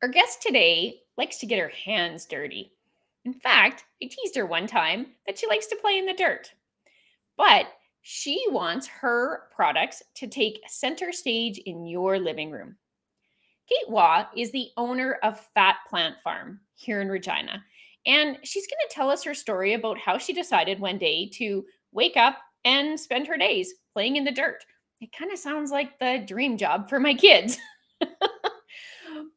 Our guest today likes to get her hands dirty. In fact, I teased her one time that she likes to play in the dirt, but she wants her products to take center stage in your living room. Kate Waugh is the owner of Fat Plant Farm here in Regina, and she's going to tell us her story about how she decided one day to wake up and spend her days playing in the dirt. It kind of sounds like the dream job for my kids.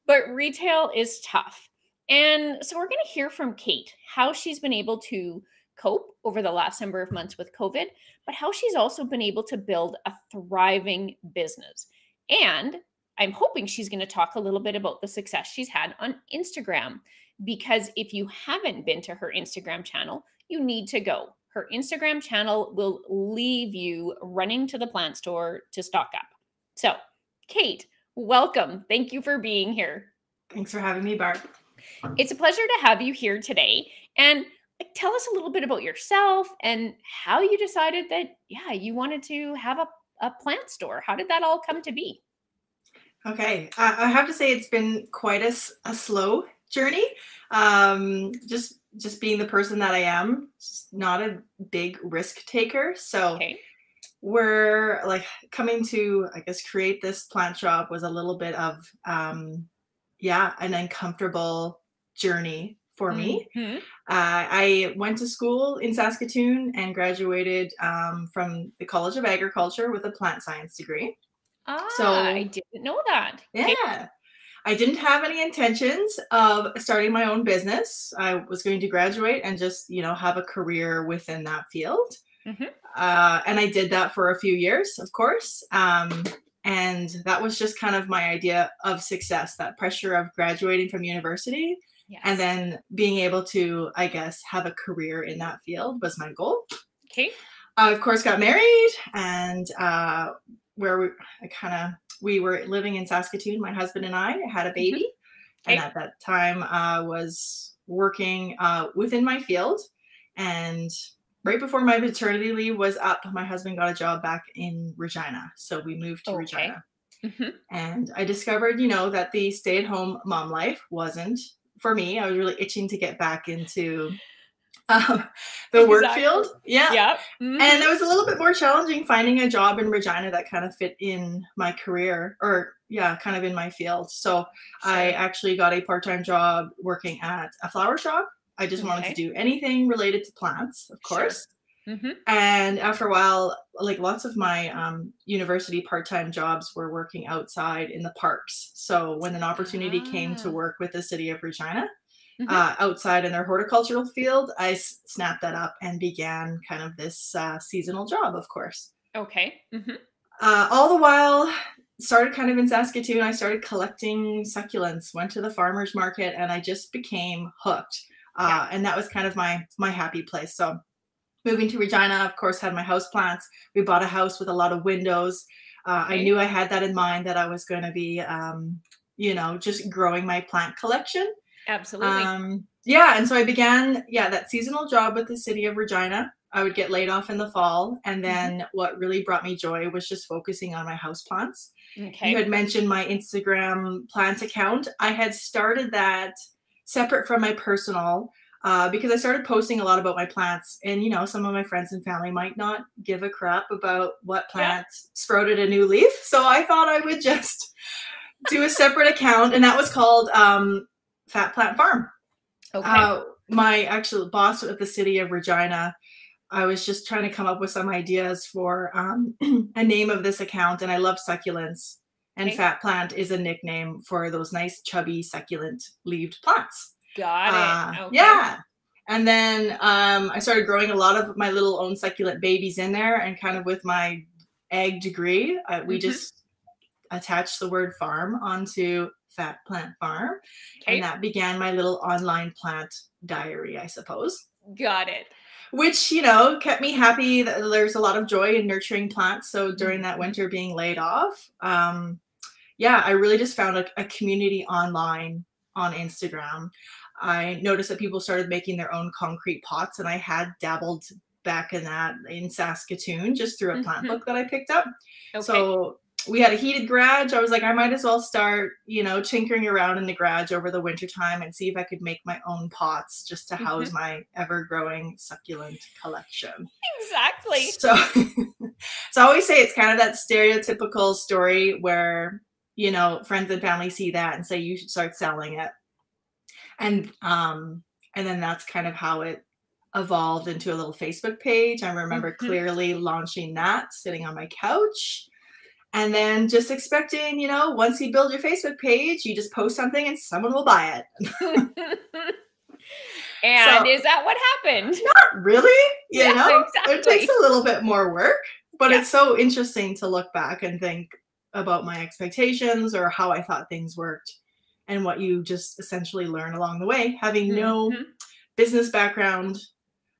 But retail is tough. And so we're going to hear from Kate how she's been able to cope over the last number of months with COVID, but how she's also been able to build a thriving business. And I'm hoping she's going to talk a little bit about the success she's had on Instagram, because if you haven't been to her Instagram channel, you need to go. Her Instagram channel will leave you running to the plant store to stock up. So, Kate, welcome. Thank you for being here. Thanks for having me, Barb. It's a pleasure to have you here today. And tell us a little bit about yourself and how you decided that, you wanted to have a plant store. How did that all come to be? Okay, I have to say it's been quite a slow journey. Just being the person that I am, not a big risk taker. So we're like coming to, I guess, create this plant shop was a little bit of, an uncomfortable journey for me. I went to school in Saskatoon and graduated from the College of Agriculture with a plant science degree. So I didn't know that. Yeah. I didn't have any intentions of starting my own business. I was going to graduate and just, have a career within that field. And I did that for a few years, of course. And that was just kind of my idea of success, that pressure of graduating from university and then being able to, I guess, have a career in that field was my goal. Okay. I, of course, got married and we were living in Saskatoon. My husband and I had a baby. And at that time I was working within my field. And right before my maternity leave was up, my husband got a job back in Regina. So we moved to Regina. And I discovered, that the stay-at-home mom life wasn't for me. I was really itching to get back into the work field. And it was a little bit more challenging finding a job in Regina that kind of fit in my career or kind of in my field. So I actually got a part-time job working at a flower shop. I just wanted to do anything related to plants, of course. And after a while, like lots of my university part-time jobs were working outside in the parks. So when an opportunity came to work with the city of Regina, outside in their horticultural field, I snapped that up and began kind of this seasonal job, of course. All the while, started kind of in Saskatoon, I started collecting succulents, went to the farmer's market, and I just became hooked. And that was kind of my happy place. So moving to Regina, of course, had my house plants. We bought a house with a lot of windows. I knew I had that in mind, that I was going to be, just growing my plant collection. Absolutely. And so I began, that seasonal job with the city of Regina. I would get laid off in the fall. And then what really brought me joy was just focusing on my house plants. You had mentioned my Instagram plant account. I had started that separate from my personal, because I started posting a lot about my plants, and, some of my friends and family might not give a crap about what plant sprouted a new leaf. So I thought I would just do a separate account, and that was called, Fat Plant Farm. My actual boss at the city of Regina, I was just trying to come up with some ideas for a name of this account, and I love succulents, and Fat Plant is a nickname for those nice chubby succulent leaved plants. Got it. And then I started growing a lot of my little own succulent babies in there, and kind of with my ag degree, we just attached the word farm onto Fat Plant Farm. And that began my little online plant diary, I suppose. Got it. Which, kept me happy. There's a lot of joy in nurturing plants. So during that winter being laid off, I really just found a community online on Instagram. I noticed that people started making their own concrete pots, and I had dabbled back in that in Saskatoon just through a plant book that I picked up. So we had a heated garage. I was like, I might as well start, tinkering around in the garage over the winter time and see if I could make my own pots just to house my ever-growing succulent collection. Exactly. So, so I always say it's kind of that stereotypical story where, friends and family see that and say you should start selling it. And then that's kind of how it evolved into a little Facebook page. I remember clearly launching that, sitting on my couch. And then just expecting, once you build your Facebook page, you just post something and someone will buy it. And is that what happened? Not really. Exactly. It takes a little bit more work, but it's so interesting to look back and think about my expectations or how I thought things worked and what you just essentially learn along the way, having no business background,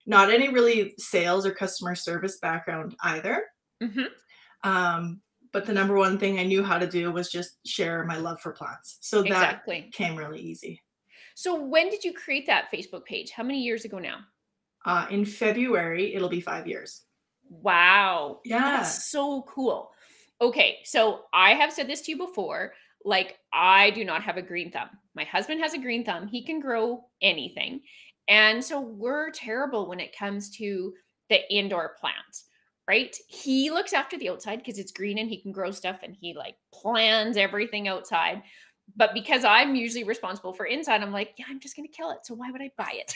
not any really sales or customer service background either. But the number one thing I knew how to do was just share my love for plants. So that came really easy. So when did you create that Facebook page? How many years ago now? In February, it'll be 5 years. Wow. Yeah. That's so cool. Okay. So I have said this to you before, like I do not have a green thumb. My husband has a green thumb. He can grow anything. And so we're terrible when it comes to the indoor plants. Right? He looks after the outside because it's green and he can grow stuff and he like plans everything outside. But because I'm usually responsible for inside, I'm like, yeah, I'm just going to kill it. So why would I buy it?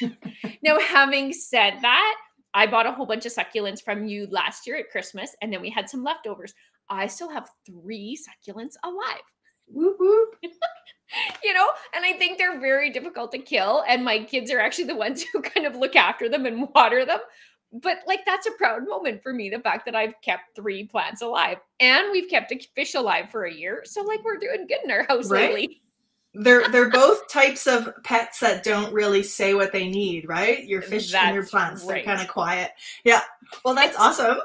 Now, having said that, I bought a whole bunch of succulents from you last year at Christmas and then we had some leftovers. I still have 3 succulents alive. Whoop, whoop. And I think they're very difficult to kill. And my kids are actually the ones who kind of look after them and water them. But like, that's a proud moment for me, the fact that I've kept 3 plants alive and we've kept a fish alive for a year. So like we're doing good in our house lately. They're both types of pets that don't really say what they need, right? Your fish and your plants, they're kind of quiet. Yeah. Well, that's awesome.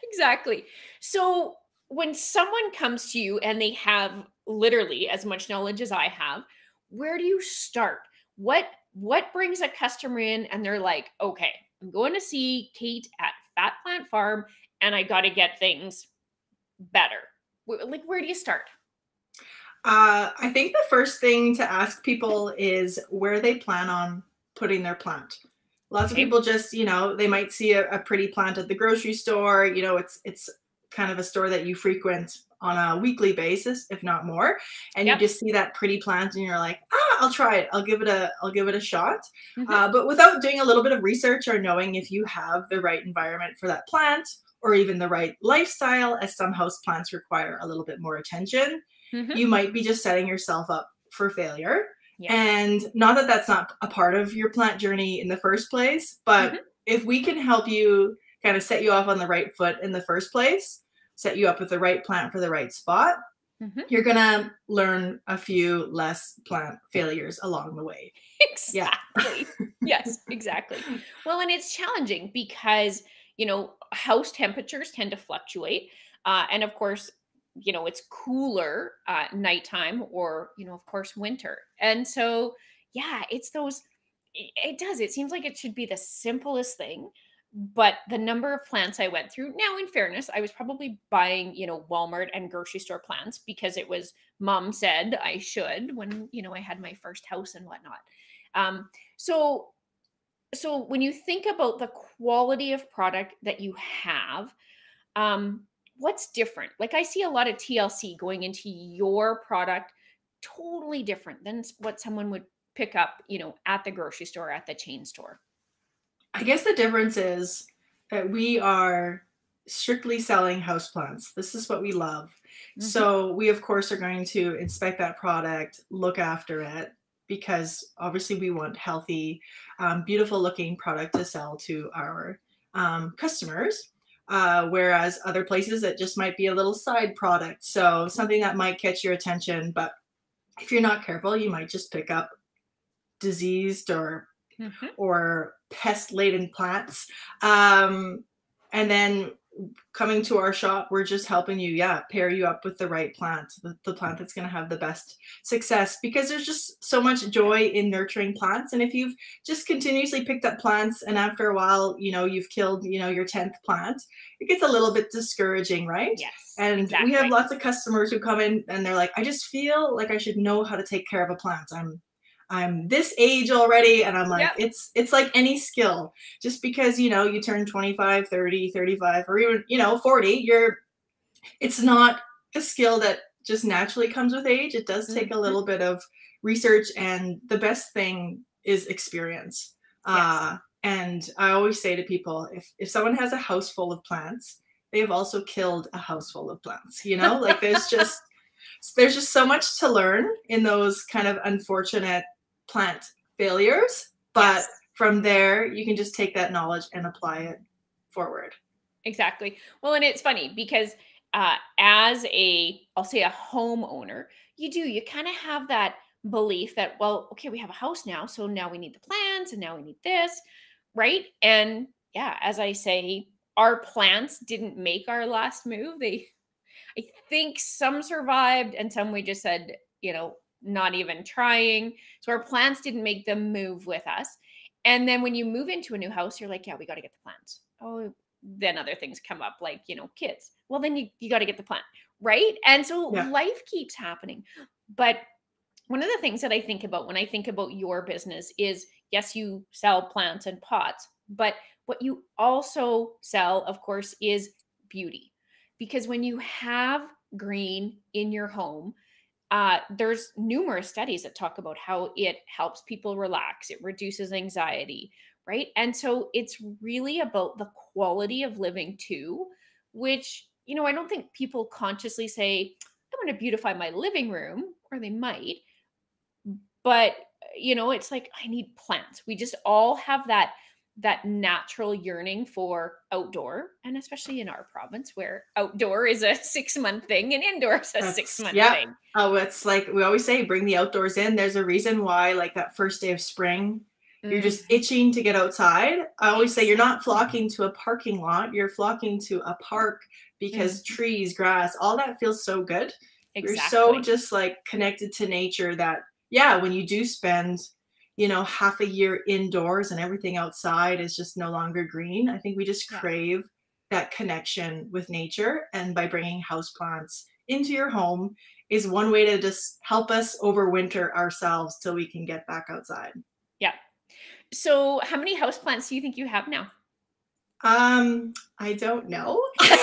Exactly. So when someone comes to you and they have literally as much knowledge as I have, where do you start? What brings a customer in and they're like, okay, I'm going to see Kate at Fat Plant Farm and I got to get things better. Like, where do you start? I think the first thing to ask people is where they plan on putting their plant. Lots of people just, they might see a pretty plant at the grocery store. It's kind of a store that you frequent on a weekly basis, if not more. And you just see that pretty plant and you're like, I'll try it. I'll give it a shot. But without doing a little bit of research or knowing if you have the right environment for that plant or even the right lifestyle, as some house plants require a little bit more attention, you might be just setting yourself up for failure. And not that that's not a part of your plant journey in the first place, but if we can help you kind of set you off on the right foot in the first place, set you up with the right plant for the right spot, you're going to learn a few less plant failures along the way. Exactly. Yes, exactly. Well, and it's challenging because, house temperatures tend to fluctuate. And of course, it's cooler nighttime or, of course, winter. And so, it seems like it should be the simplest thing. But the number of plants I went through, now in fairness, I was probably buying, Walmart and grocery store plants because it was mom said I should when, I had my first house and whatnot. So when you think about the quality of product that you have, what's different? Like I see a lot of TLC going into your product, totally different than what someone would pick up, at the grocery store, at the chain store. I guess the difference is that we are strictly selling houseplants. This is what we love. So we, of course, are going to inspect that product, look after it, because obviously we want healthy, beautiful looking product to sell to our customers. Whereas other places, it just might be a little side product. So something that might catch your attention, but if you're not careful, you might just pick up diseased or pest-laden plants. And then coming to our shop, we're just helping you, pair you up with the right plant, the plant that's going to have the best success, because there's just so much joy in nurturing plants. And if you've just continuously picked up plants and after a while, you've killed, your 10th plant, it gets a little bit discouraging, right? Yes. And exactly. we have lots of customers who come in and they're like, I just feel like I should know how to take care of a plant. I'm this age already. And I'm like, Yep. it's like any skill. Just because, you turn 25, 30, 35, or even, 40, it's not a skill that just naturally comes with age. It does take a little bit of research, and the best thing is experience. Yes. And I always say to people, if someone has a house full of plants, they have also killed a house full of plants, like there's just so much to learn in those kind of unfortunate plant failures, but Yes. from there you can just take that knowledge and apply it forward. Exactly. Well, and it's funny because as I'll say a homeowner, you kind of have that belief that, well, okay, we have a house now, so now we need the plants and now we need this, right? And yeah, as I say, our plants didn't make our last move. I think some survived and some we just said, not even trying. So our plants didn't make the move with us. And then when you move into a new house, you're like, yeah, we got to get the plants. Oh, then other things come up like, kids. Well, then you got to get the plant, right? And so life keeps happening. But one of the things that I think about when I think about your business is, yes, you sell plants and pots, but what you also sell, of course, is beauty. Because when you have green in your home, there's numerous studies that talk about how it helps people relax, it reduces anxiety, right? And so it's really about the quality of living too, which, I don't think people consciously say, I want to beautify my living room, or they might, but it's like, I need plants. We just all have that natural yearning for outdoor, and especially in our province where outdoor is a 6-month thing and indoor is a 6-month thing. Oh, it's like we always say, bring the outdoors in. There's a reason why, like that first day of spring, you're just itching to get outside. I always say you're not flocking to a parking lot, you're flocking to a park, because trees, grass, all that feels so good. You're so just like connected to nature that, when you do spend half a year indoors and everything outside is just no longer green, I think we just crave that connection with nature. And by bringing houseplants into your home is one way to just help us overwinter ourselves till we can get back outside. Yeah. So how many houseplants do you think you have now? I don't know. That's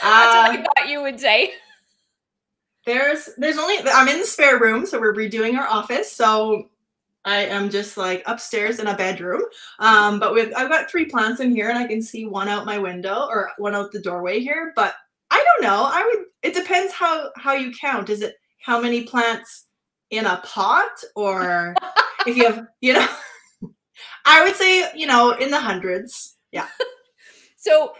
what I thought you would say. There's only, I'm in the spare room, so we're redoing our office. So I am just like upstairs in a bedroom. But I've got 3 plants in here, and I can see one out my window, or one out the doorway here. But I don't know. It depends how you count. Is it how many plants in a pot, or if you have, I would say, in the hundreds. Yeah. So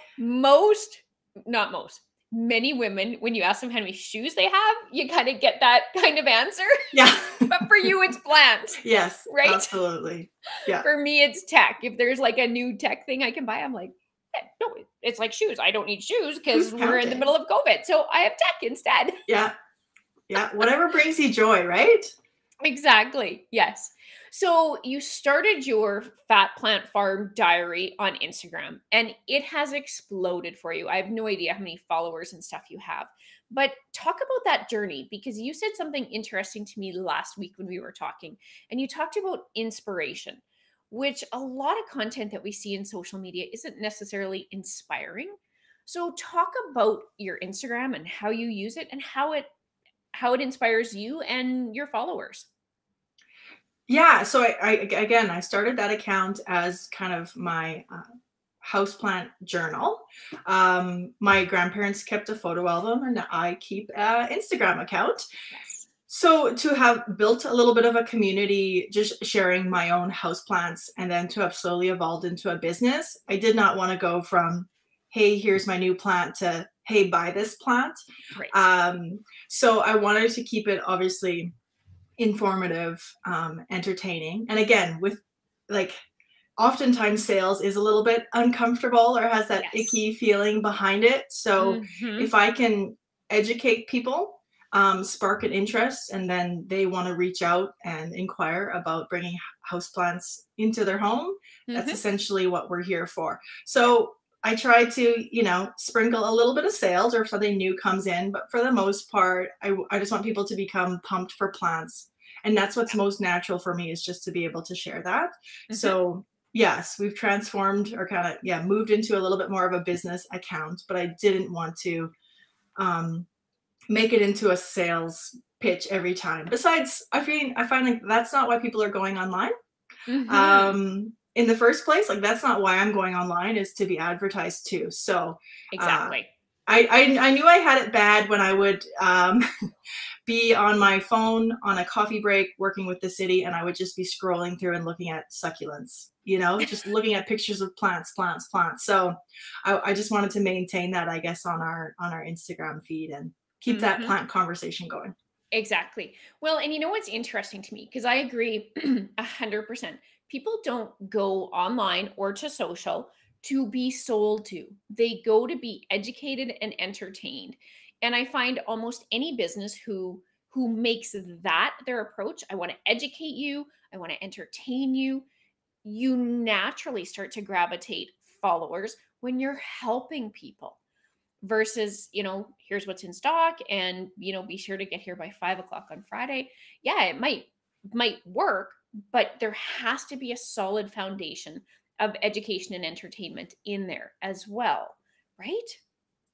many women, when you ask them how many shoes they have, you kind of get that kind of answer. Yeah. But for you, it's plants. Yes. Right? Absolutely. Yeah. For me, it's tech. If there's like a new tech thing I can buy, I'm like, no, it's like shoes. I don't need shoes because we're in the middle of COVID. So I have tech instead. Yeah. Yeah. Whatever brings you joy, right? Exactly. Yes. So you started your Fat Plant Farm diary on Instagram, and it has exploded for you. I have no idea how many followers and stuff you have, but talk about that journey, because you said something interesting to me last week when we were talking, and you talked about inspiration, which a lot of content that we see in social media isn't necessarily inspiring. So talk about your Instagram and how you use it and how it inspires you and your followers. Yeah. So I started that account as kind of my houseplant journal. My grandparents kept a photo album, and I keep an Instagram account. Yes. So to have built a little bit of a community, just sharing my own houseplants, and then to have slowly evolved into a business, I did not want to go from, hey, here's my new plant, to, hey, buy this plant. Right. So I wanted to keep it obviously informative, entertaining. And again, with like oftentimes sales is a little bit uncomfortable or has that Yes. icky feeling behind it. So Mhm. if I can educate people, spark an interest, and then they want to reach out and inquire about bringing houseplants into their home, that's Mhm. essentially what we're here for. Yeah. So I try to, sprinkle a little bit of sales or if something new comes in, but for the most part, I just want people to become pumped for plants. And that's what's most natural for me is just to be able to share that. Mhm. So yes, we've transformed or kind of, yeah, moved into a little bit more of a business account, but I didn't want to um, make it into a sales pitch every time. Besides, I find like that's not why people are going online. Mhm. In the first place, like that's not why I'm going online is to be advertised to. So uh, Exactly. I knew I had it bad when I would be on my phone on a coffee break working with the city, and I would just be scrolling through and looking at succulents, just looking at pictures of plants, plants, plants. So I just wanted to maintain that, I guess, on our Instagram feed and keep that Mhm. plant conversation going. Exactly. Well, and you know what's interesting to me? Because I agree 100%. People don't go online or to social to be sold to. They go to be educated and entertained. And I find almost any business who makes that their approach, I want to educate you, I want to entertain you, you naturally start to gravitate followers when you're helping people versus, here's what's in stock and, be sure to get here by 5 o'clock on Friday. Yeah, it might work, but there has to be a solid foundation of education and entertainment in there as well, right?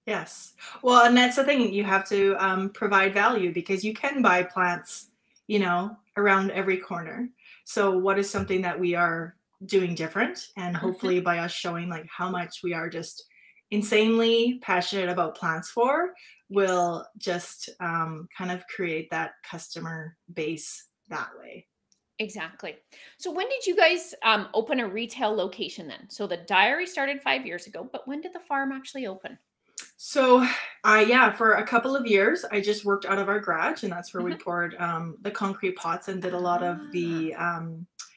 Yes. Well, and that's the thing. You have to provide value because you can buy plants, around every corner. So, what is something that we are doing different? And Mhm. hopefully, by us showing like how much we are just insanely passionate about plants for, Yes. will just kind of create that customer base that way. Exactly. So when did you guys open a retail location then? So the diary started 5 years ago, but when did the farm actually open? So, yeah, for a couple of years, I just worked out of our garage, and that's where we Mhm. poured the concrete pots and did a lot of Ah. the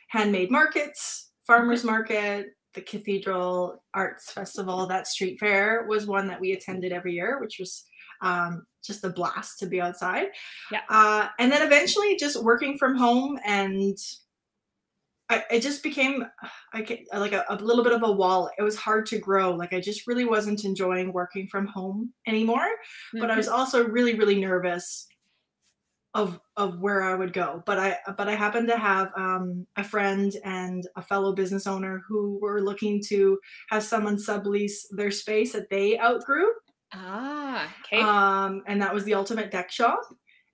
handmade markets, Mhm. farmers market, the Cathedral Arts Festival. That street fair was one that we attended every year, which was just a blast to be outside. Yeah. And then eventually, just working from home and it just became like a little bit of a wall. It was hard to grow. Like I just really wasn't enjoying working from home anymore. But I was Mhm. also really, really nervous of where I would go. But I happened to have a friend and a fellow business owner who were looking to have someone sublease their space that they outgrew. Ah, okay. And that was the Ultimate Deck Shop.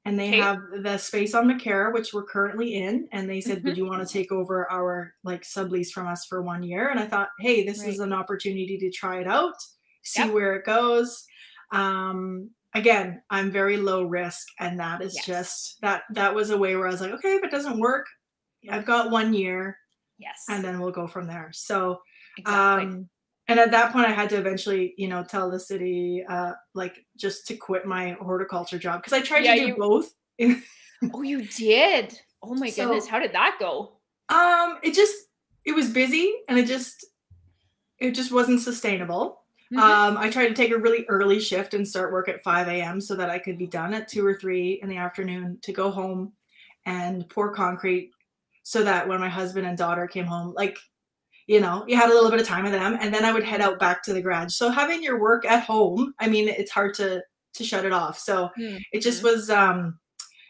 And they Okay. have the space on McCare, which we're currently in. And they said, "Would Mhm. you want to take over our like sublease from us for 1 year?" And I thought, "Hey, this is Right. an opportunity to try it out, see Yep. where it goes." Again, I'm very low risk, and that is Yes. just that was a way where I was like, "Okay, if it doesn't work, I've got 1 year, and Yes. then we'll go from there." So, Exactly. um, and at that point, I had to eventually, tell the city, like, just to quit my horticulture job because I tried to Yeah, do you both. Oh, you did? Oh my goodness, So, how did that go? it was busy and it just wasn't sustainable. Mhm. I tried to take a really early shift and start work at 5 a.m. so that I could be done at 2 or 3 in the afternoon to go home and pour concrete so that when my husband and daughter came home, like, you had a little bit of time with them, and then I would head Mm, out back to the garage. So having your work at home, I mean, it's hard to shut it off. So it just mhm.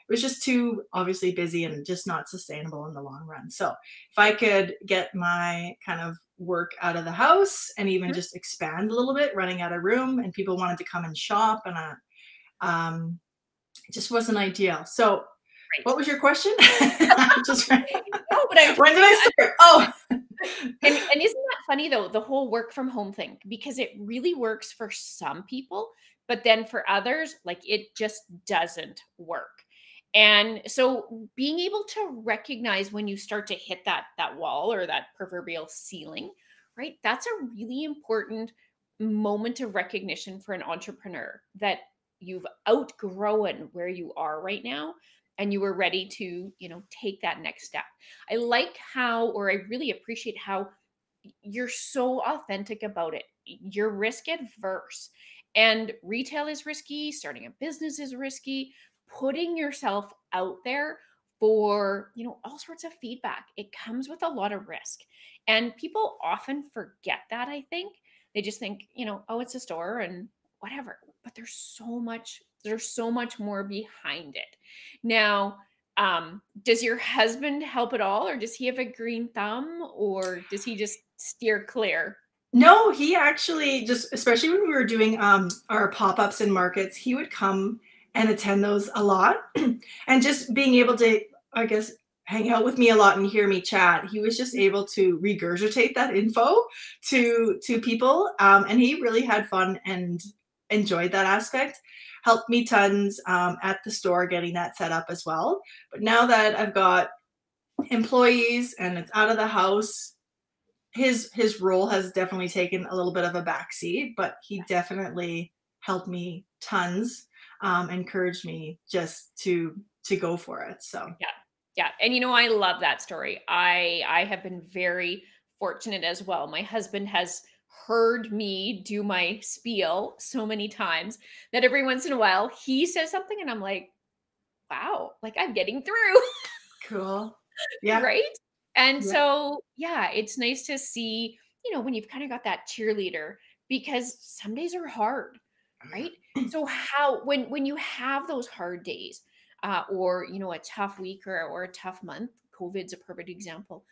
was just too obviously busy and just not sustainable in the long run. So if I could get my kind of work out of the house and even Mhm. just expand a little bit, running out of room, and people wanted to come and shop, and um, it just wasn't ideal. So Right. what was your question? I'm just No, but I'm when did trying I to start? Oh, and isn't that funny though, the whole work from home thing? Because it really works for some people, but then for others, like it just doesn't work. And so being able to recognize when you start to hit that wall or that proverbial ceiling, right? That's a really important moment of recognition for an entrepreneur that you've outgrown where you are right now and you were ready to, take that next step. I like how, or I really appreciate how you're so authentic about it. You're risk adverse. And retail is risky, starting a business is risky, putting yourself out there for, all sorts of feedback. It comes with a lot of risk. And people often forget that, I think. They just think, oh, it's a store and whatever. But there's so much more behind it. Now, does your husband help at all, or does he have a green thumb, or does he just steer clear? No, he actually just, especially when we were doing our pop-ups in markets, he would come and attend those a lot. And just being able to, I guess, hang out with me a lot and hear me chat, he was just able to regurgitate that info to people. And he really had fun and enjoyed that aspect. Helped me tons at the store getting that set up as well. But now that I've got employees and it's out of the house, his role has definitely taken a little bit of a backseat, but he definitely helped me tons, encouraged me just to go for it. So Yeah. Yeah. And I love that story. I have been very fortunate as well. My husband has heard me do my spiel so many times that every once in a while he says something and I'm like, wow, like I'm getting through. cool. Yeah. Right? And Yeah. so, yeah, it's nice to see, when you've kind of got that cheerleader, because some days are hard, right? So how when you have those hard days, or a tough week or a tough month, COVID's a perfect example.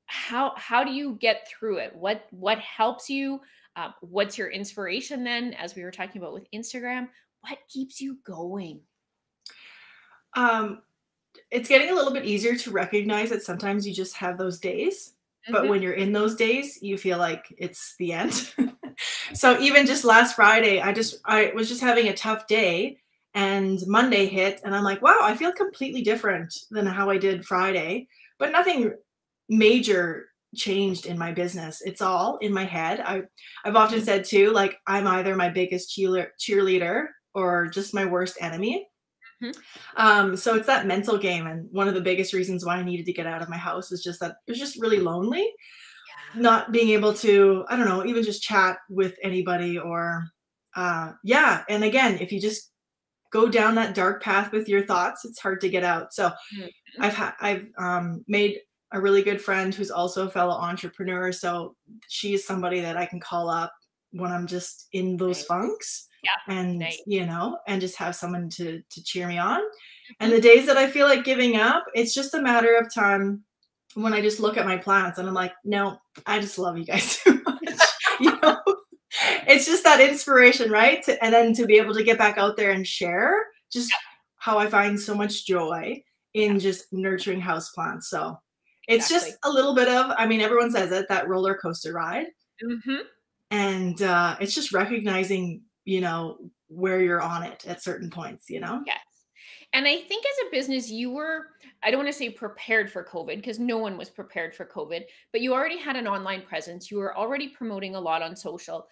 How do you get through it? What helps you? What's your inspiration then, as we were talking about with Instagram? What keeps you going? Um, it's getting a little bit easier to recognize that sometimes you just have those days, but Mhm. when you're in those days, you feel like it's the end. So even just last Friday, I was just having a tough day and Monday hit and I'm like, wow, I feel completely different than how I did Friday, but nothing major changed in my business. It's all in my head. I've often Mhm. said too, like I'm either my biggest cheerleader or just my worst enemy. Mhm. So it's that mental game. And one of the biggest reasons why I needed to get out of my house is just that it was just really lonely, Yeah. not being able to, I don't know, even just chat with anybody or, yeah. And again, if you just go down that dark path with your thoughts, it's hard to get out. So Mhm. I've made a really good friend who's also a fellow entrepreneur. So she's somebody that I can call up when I'm just in those Nice. funks Yeah. and, Nice. and just have someone to cheer me on. And Mhm. the days that I feel like giving up, it's just a matter of time when I just look at my plants and I'm like, no, I just love you guys too much. You know, it's just that inspiration, right? And then to be able to get back out there and share just how I find so much joy Yeah, in just nurturing houseplants. So it's just exactly. a little bit of, I mean, everyone says it, that roller coaster ride. Mhm. And it's just recognizing, where you're on it at certain points. Yes. And I think as a business, you were, I don't want to say prepared for COVID because no one was prepared for COVID, but you already had an online presence. You were already promoting a lot on social.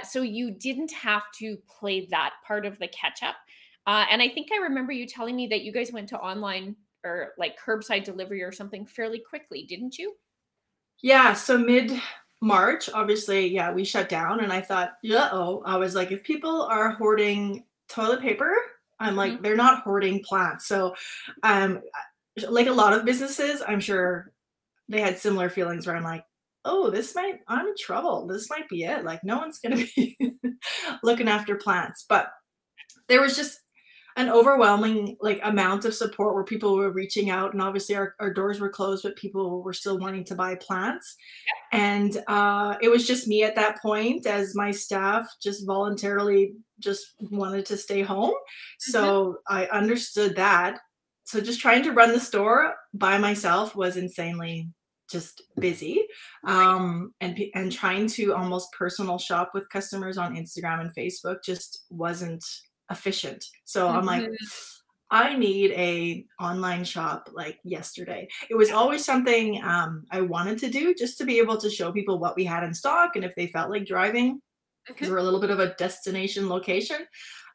So you didn't have to play that part of the catch up. And I think I remember you telling me that you guys went to online or like curbside delivery or something fairly quickly, didn't you? Yeah, so mid March, obviously, yeah, we shut down and I thought, uh-oh. I was like, if people are hoarding toilet paper, I'm like, Mhm. they're not hoarding plants. So, um, like a lot of businesses, I'm sure they had similar feelings where I'm like, oh, I'm in trouble. This might be it. Like, no one's going to be looking after plants. But there was just an overwhelming like amount of support where people were reaching out and obviously our doors were closed but people were still wanting to buy plants and it was just me at that point as my staff just voluntarily just wanted to stay home. Mhm. So I understood that. So just trying to run the store by myself was insanely just busy, Right. and trying to almost personal shop with customers on Instagram and Facebook just wasn't efficient. So I'm like, Mhm. I need a online shop like yesterday. It was always something I wanted to do just to be able to show people what we had in stock and if they felt like driving because Mhm. we're a little bit of a destination location.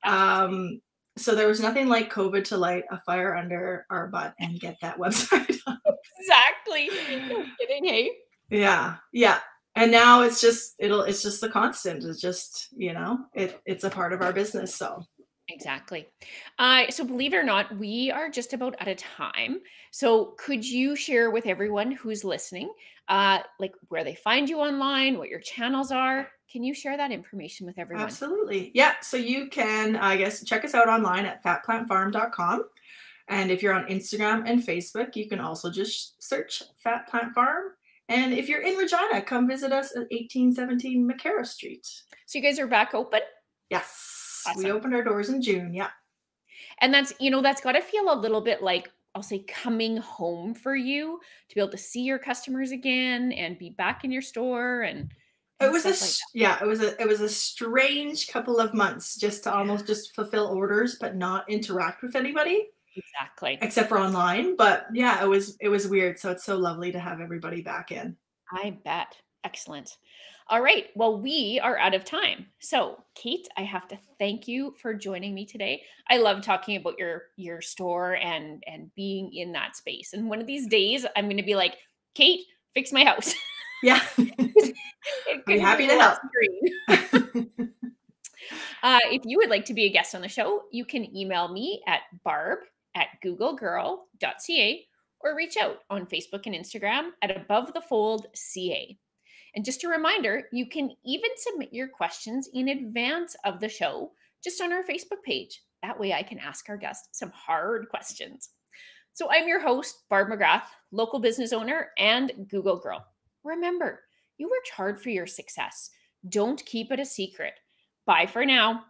Yeah. Um, so there was nothing like COVID to light a fire under our butt and get that website up. Exactly. No kidding, hey? Yeah. Yeah. And now it's just the constant. It's just, it's a part of our business. So Exactly. So believe it or not, we are just about out of time. So could you share with everyone who's listening, like where they find you online, what your channels are? Can you share that information with everyone? absolutely. Yeah. So you can, I guess, check us out online at fatplantfarm.com. And if you're on Instagram and Facebook, you can also just search Fat Plant Farm. And if you're in Regina, come visit us at 1817 McCarra Street. So you guys are back open? Yes, we Awesome. opened our doors in June. Yeah. And that's got to feel a little bit like, I'll say, coming home for you to be able to see your customers again and be back in your store It and was stuff like that. it was a strange couple of months just to almost just fulfill orders but not interact with anybody Exactly. except for online. But yeah, it was weird. So it's so lovely to have everybody back in. I bet. Excellent. All right. Well, we are out of time. So, Kate, I have to thank you for joining me today. I love talking about your store and being in that space. And one of these days, I'm going to be like, Kate, fix my house. Yeah. It Be couldn't happy be to less help. green. If you would like to be a guest on the show, you can email me at barb@googlegirl.ca or reach out on Facebook and Instagram at Above the Fold CA. And just a reminder, you can even submit your questions in advance of the show just on our Facebook page. That way I can ask our guests some hard questions. So I'm your host, Barb McGrath, local business owner and Google Girl. Remember, you worked hard for your success. Don't keep it a secret. Bye for now.